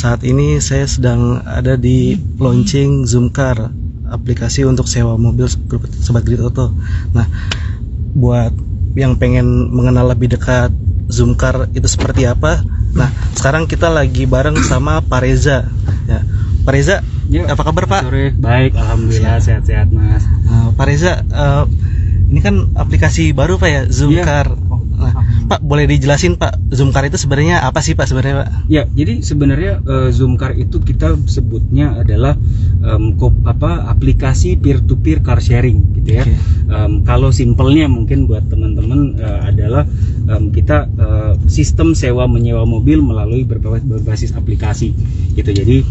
saat ini saya sedang ada di launching Zoomcar, aplikasi untuk sewa mobil Sobat Grid Auto. Nah, buat yang pengen mengenal lebih dekat Zoomcar itu seperti apa, nah sekarang kita lagi bareng sama Pak Reza. Ya, Pak Reza, ya, apa kabar Pak? Sore, baik, alhamdulillah sehat-sehat Mas. Pak Reza, ini kan aplikasi baru Pak ya, Zoomcar. Ya. Nah, Pak, boleh dijelasin Pak, Zoomcar itu sebenarnya apa sih Pak sebenarnya Pak? Ya, jadi sebenarnya Zoomcar itu kita sebutnya adalah aplikasi peer-to-peer car sharing gitu ya. Okay. Kalau simpelnya mungkin buat teman-teman adalah kita sistem sewa menyewa mobil melalui berbasis aplikasi gitu. Jadi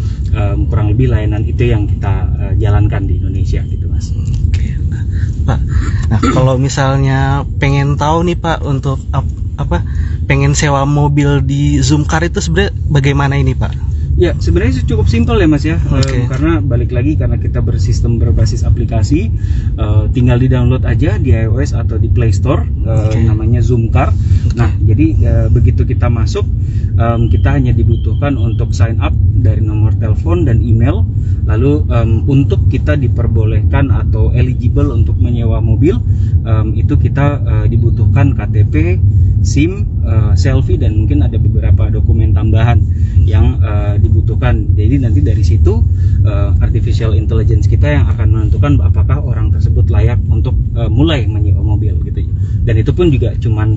kurang lebih layanan itu yang kita jalankan di Indonesia gitu Mas. Oke. Pak, nah kalau misalnya pengen tahu nih Pak untuk pengen sewa mobil di Zoomcar itu sebenarnya bagaimana ini Pak? Ya, sebenarnya cukup simpel ya Mas ya. Okay. Karena balik lagi karena kita bersistem berbasis aplikasi, tinggal di download aja di iOS atau di Play Store, namanya Zoomcar. Okay. Nah, jadi begitu kita masuk, kita hanya dibutuhkan untuk sign up dari nomor telepon dan email. Lalu untuk kita diperbolehkan atau eligible untuk menyewa mobil, itu kita dibutuhkan KTP, SIM, selfie, dan mungkin ada beberapa dokumen tambahan yang dibutuhkan. Jadi nanti dari situ artificial intelligence kita yang akan menentukan apakah orang tersebut layak untuk mulai menyewa mobil gitu. Dan itu pun juga cuman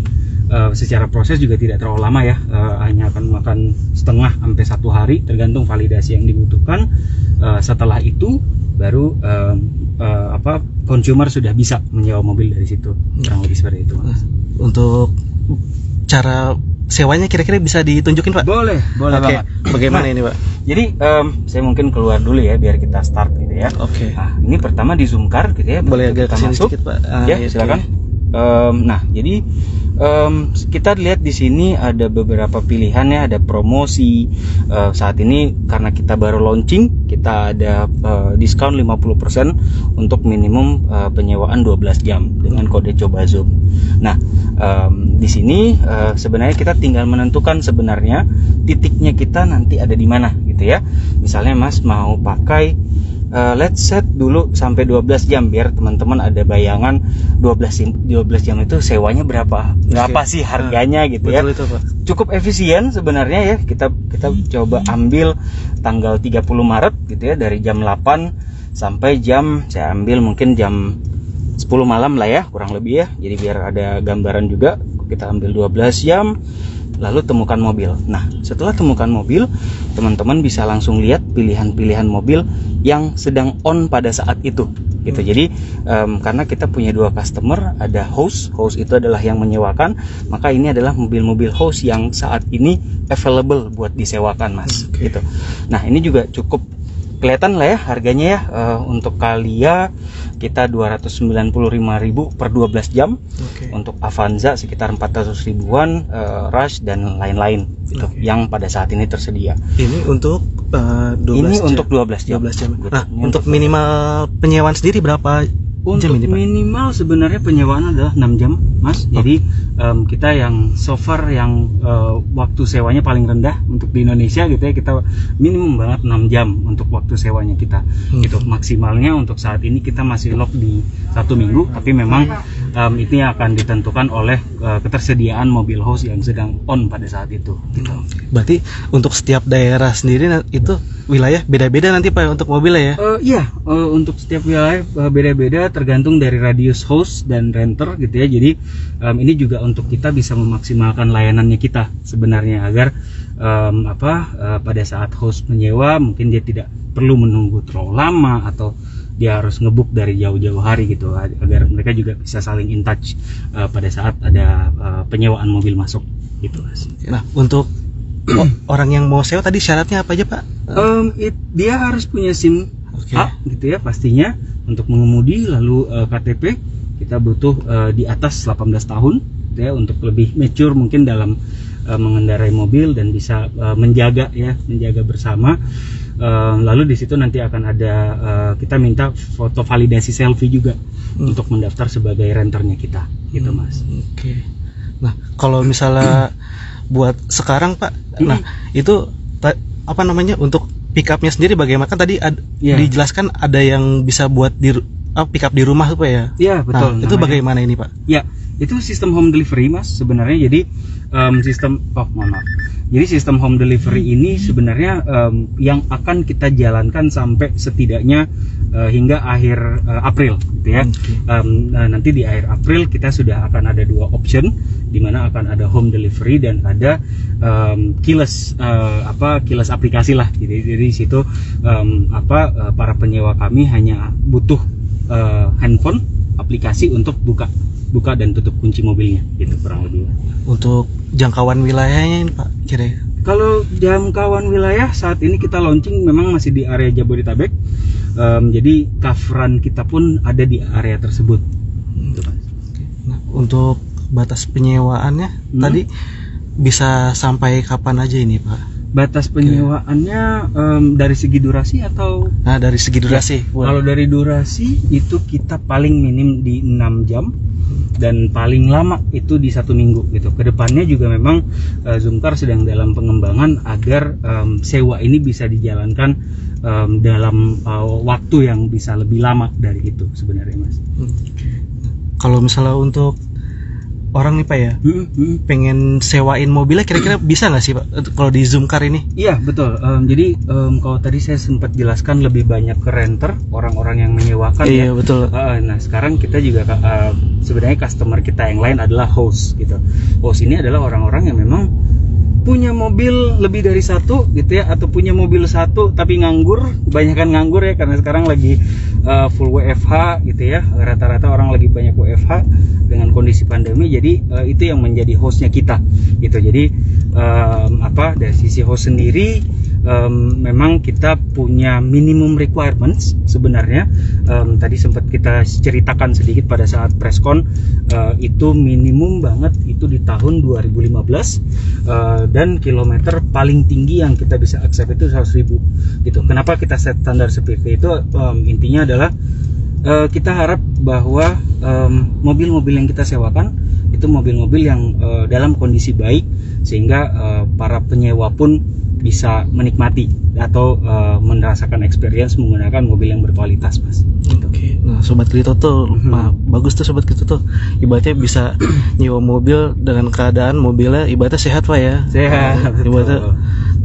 secara proses juga tidak terlalu lama ya, hanya akan makan setengah sampai 1 hari tergantung validasi yang dibutuhkan. Setelah itu baru consumer sudah bisa menyewa mobil dari situ, kurang lebih seperti itu. Untuk cara sewanya kira-kira bisa ditunjukin Pak? Boleh banget. Bagaimana ini Pak? Jadi saya mungkin keluar dulu ya biar kita start gitu ya. Oke. Nah, ini pertama di Zoomcar gitu ya. Boleh agak kita kesini masuk sedikit Pak? Ya, silakan. Nah, jadi kita lihat di sini ada beberapa pilihan ya, ada promosi. Saat ini karena kita baru launching, kita ada diskon 50% untuk minimum penyewaan 12 jam dengan kode coba Zoom. Nah, di sini sebenarnya kita tinggal menentukan sebenarnya titiknya kita nanti ada di mana gitu ya. Misalnya Mas mau pakai let's set dulu sampai 12 jam biar teman-teman ada bayangan 12 jam itu sewanya berapa sih harganya gitu ya. Betul itu, Pak. Cukup efisien sebenarnya ya. Kita coba ambil tanggal 30 Maret gitu ya, dari jam 8 sampai saya ambil mungkin jam 10 malam lah ya, kurang lebih ya. Jadi biar ada gambaran juga, kita ambil 12 jam lalu temukan mobil. Nah, setelah temukan mobil, teman-teman bisa langsung lihat pilihan-pilihan mobil yang sedang on pada saat itu gitu. Jadi karena kita punya 2 customer, ada host itu adalah yang menyewakan, maka ini adalah mobil-mobil host yang saat ini available buat disewakan Mas. Gitu. Nah, ini juga cukup kelihatan lah ya harganya ya. Untuk Kalia kita 295.000 per 12 jam. Untuk Avanza sekitar 400 ribuan, Rush dan lain-lain gitu, yang pada saat ini tersedia. Ini untuk 12 jam. Gitu. Nah, untuk minimal penyewaan sendiri berapa jam Untuk ini, Pak? minimal sebenarnya penyewaan adalah 6 jam Mas. Jadi kita yang so far yang waktu sewanya paling rendah untuk di Indonesia gitu ya, kita minimum banget 6 jam untuk waktu sewanya kita. Gitu. Maksimalnya untuk saat ini kita masih lock di 1 minggu, tapi memang itu yang akan ditentukan oleh ketersediaan mobil host yang sedang on pada saat itu gitu. Berarti untuk setiap daerah sendiri itu wilayah beda-beda nanti Pak untuk mobilnya ya? Iya, untuk setiap wilayah beda-beda tergantung dari radius host dan renter gitu ya. Jadi ini juga untuk kita bisa memaksimalkan layanannya kita sebenarnya, agar pada saat host menyewa mungkin dia tidak perlu menunggu terlalu lama atau dia harus ngebuk dari jauh-jauh hari gitu, agar mereka juga bisa saling in touch pada saat ada penyewaan mobil masuk gitu Mas. Nah, untuk orang yang mau sewa tadi syaratnya apa aja Pak? Dia harus punya SIM A gitu ya pastinya untuk mengemudi, lalu KTP kita butuh di atas 18 tahun gitu ya, untuk lebih mature mungkin dalam mengendarai mobil dan bisa menjaga bersama. Lalu di situ nanti akan ada kita minta foto validasi selfie juga untuk mendaftar sebagai renternya kita gitu Mas. Nah, kalau misalnya buat sekarang Pak, nah itu apa namanya untuk pickupnya sendiri bagaimana? Kan tadi Iya. dijelaskan ada yang bisa buat pick up di rumah tuh Pak ya? Iya, betul. Nah, itu namanya. bagaimana ini Pak? Ya, itu sistem home delivery Mas sebenarnya. Jadi mohon maaf. Jadi sistem home delivery ini sebenarnya yang akan kita jalankan sampai setidaknya hingga akhir April, gitu ya. Nanti di akhir April kita sudah akan ada 2 option, di mana akan ada home delivery dan ada keyless aplikasi lah. Jadi di situ para penyewa kami hanya butuh handphone aplikasi untuk buka dan tutup kunci mobilnya, gitu kurang lebih. Untuk jangkauan wilayahnya ini Pak kira? Kalau jangkauan wilayah saat ini kita launching memang masih di area Jabodetabek, jadi coveran kita pun ada di area tersebut. Gitu, Mas. Nah, untuk batas penyewaannya tadi bisa sampai kapan aja ini Pak? Batas penyewaannya dari segi durasi atau? Nah dari segi durasi. Kalau dari durasi itu kita paling minim di 6 jam dan paling lama itu di 1 minggu gitu. Kedepannya juga memang Zoomcar sedang dalam pengembangan agar sewa ini bisa dijalankan dalam waktu yang bisa lebih lama dari itu sebenarnya Mas. Kalau misalnya untuk orang nih Pak ya, pengen sewain mobilnya kira-kira bisa nggak sih Pak kalau di Zoomcar ini? Iya betul. Jadi kalau tadi saya sempat jelaskan lebih banyak ke renter, orang-orang yang menyewakan Iya ya. betul. Nah sekarang kita juga sebenarnya customer kita yang lain adalah host gitu. Host ini adalah orang-orang yang memang punya mobil lebih dari satu gitu ya, atau punya mobil satu tapi nganggur, kebanyakan nganggur ya karena sekarang lagi full WFH gitu ya, rata-rata orang lagi banyak WFH dengan kondisi pandemi. Jadi itu yang menjadi hostnya kita gitu. Jadi dari sisi host sendiri memang kita punya minimum requirements sebenarnya. Tadi sempat kita ceritakan sedikit pada saat preskon, itu minimum banget itu di tahun 2015 dan kilometer paling tinggi yang kita bisa accept itu 100.000 gitu. Kenapa kita set standar seperti itu? Intinya adalah kita harap bahwa mobil-mobil yang kita sewakan itu mobil-mobil yang dalam kondisi baik sehingga para penyewa pun bisa menikmati atau merasakan experience menggunakan mobil yang berkualitas Mas. Oke. Nah Sobat Krito tuh bagus tuh Sobat Krito tuh, ibaratnya bisa nyewa mobil dengan keadaan mobilnya ibaratnya sehat Pak ya. Sehat. Ibaratnya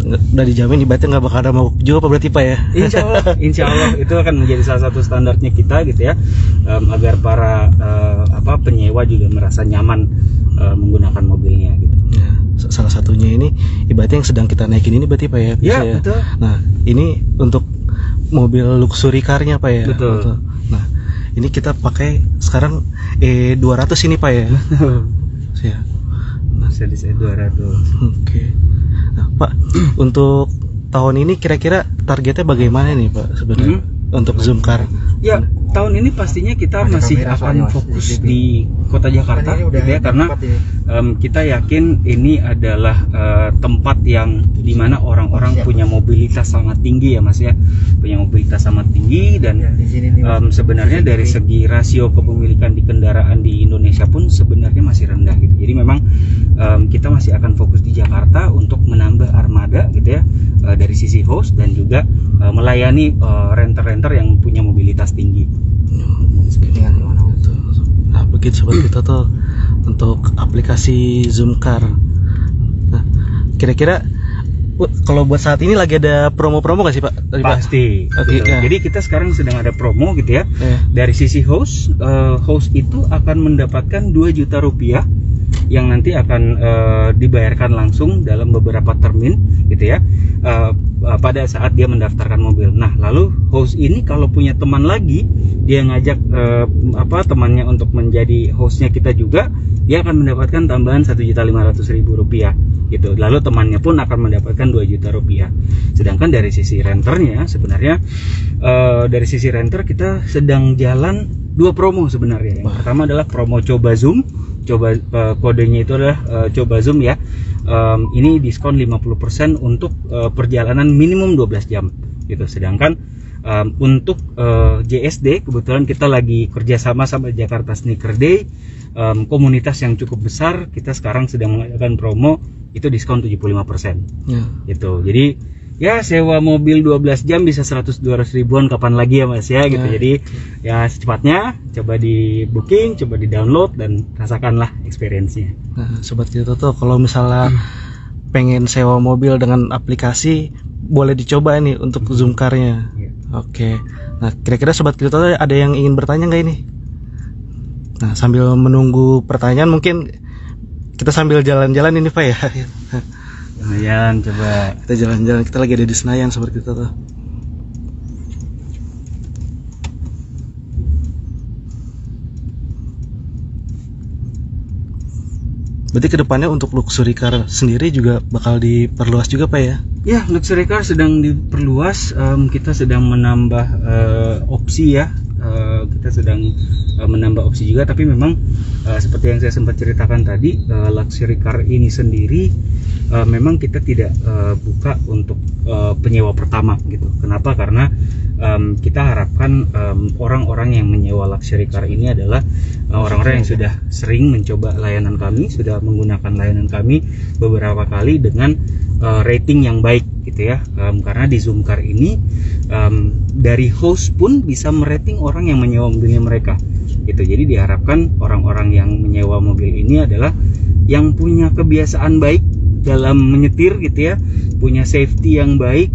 udah dijamin ibaratnya nggak bakal ada mogok juga Pak berarti Pak ya. Insya Allah itu akan menjadi salah satu standarnya kita gitu ya, agar para penyewa juga merasa nyaman menggunakan mobilnya gitu. Ya, salah satunya ini ibaratnya yang sedang kita naikin ini berarti Pak ya. Iya betul. Nah ini untuk mobil luxury car-nya Pak ya. Betul. Nah ini kita pakai sekarang E200 ini Pak ya. Ya. Mercedes E200. Oke. Nah, Pak, untuk tahun ini kira-kira targetnya bagaimana nih Pak sebenarnya untuk Zoomcar? Ya, tahun ini pastinya kita masih akan fokus di Kota Jakarta gitu ya, karena kita yakin ini adalah tempat yang dimana orang-orang punya mobilitas sangat tinggi ya Mas ya, punya mobilitas sangat tinggi dan sebenarnya dari segi rasio kepemilikan di kendaraan di Indonesia pun sebenarnya masih rendah gitu. Jadi memang kita masih akan fokus di Jakarta untuk menambah armada gitu ya, dari sisi host dan juga melayani renter-renter yang punya mobilitas tinggi. Nah begitu Sobat kita tuh untuk aplikasi Zoomcar. Nah kira-kira kalau buat saat ini lagi ada promo-promo nggak sih Pak? Pasti. Okay, ya. Jadi kita sekarang sedang ada promo gitu ya. Dari sisi host itu akan mendapatkan 2 juta rupiah yang nanti akan dibayarkan langsung dalam beberapa termin gitu ya, pada saat dia mendaftarkan mobil. Nah lalu host ini kalau punya teman lagi, dia ngajak temannya untuk menjadi hostnya kita juga, dia akan mendapatkan tambahan 1.500.000 rupiah gitu. Lalu temannya pun akan mendapatkan 2 juta rupiah. Sedangkan dari sisi renternya sebenarnya dari sisi renter kita sedang jalan 2 promo sebenarnya. Yang pertama adalah promo coba Zoom. Kodenya itu adalah coba Zoom ya. Ini diskon 50% untuk perjalanan minimum 12 jam gitu. Sedangkan untuk JSD kebetulan kita lagi kerjasama sama Jakarta Sneaker Day, komunitas yang cukup besar. Kita sekarang sedang mengadakan promo itu diskon 75% gitu. Jadi ya sewa mobil 12 jam bisa 100-200 ribuan kapan lagi ya Mas ya gitu. Nah, Jadi ya secepatnya coba di booking, coba di download dan rasakanlah experience-nya. Nah, sobat Kripto tuh kalau misalnya pengen sewa mobil dengan aplikasi, boleh dicoba nih untuk Zoomcar-nya. Iya. Oke. Nah, kira-kira sobat Kripto ada yang ingin bertanya nggak ini? Nah, sambil menunggu pertanyaan mungkin kita sambil jalan-jalan ini Pak ya. Lumayan coba. Kita jalan-jalan, kita lagi ada di Senayan sobat Kripto tuh. Berarti kedepannya untuk luxury car sendiri juga bakal diperluas juga Pak ya? Ya, luxury car sedang diperluas. Kita sedang menambah opsi ya. Kita sedang menambah opsi juga. Tapi memang seperti yang saya sempat ceritakan tadi, luxury car ini sendiri memang kita tidak buka untuk penyewa pertama gitu. Kenapa? Karena kita harapkan orang-orang yang menyewa luxury car ini adalah orang-orang yang sudah sering mencoba layanan kami, sudah menggunakan layanan kami beberapa kali dengan rating yang baik gitu ya. Karena di Zoomcar ini dari host pun bisa merating orang yang menyewa mobilnya mereka gitu. Jadi diharapkan orang-orang yang menyewa mobil ini adalah yang punya kebiasaan baik dalam menyetir gitu ya, punya safety yang baik,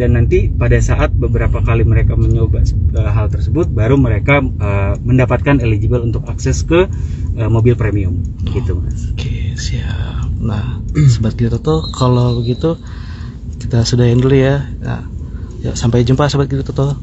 dan nanti pada saat beberapa kali mereka mencoba hal tersebut baru mereka mendapatkan eligible untuk akses ke mobil premium gitu Mas. Oke, siap. Nah, sobat Kripto tuh kalau begitu kita sudahin dulu ya. Nah, ya sampai jumpa sobat Kripto tuh.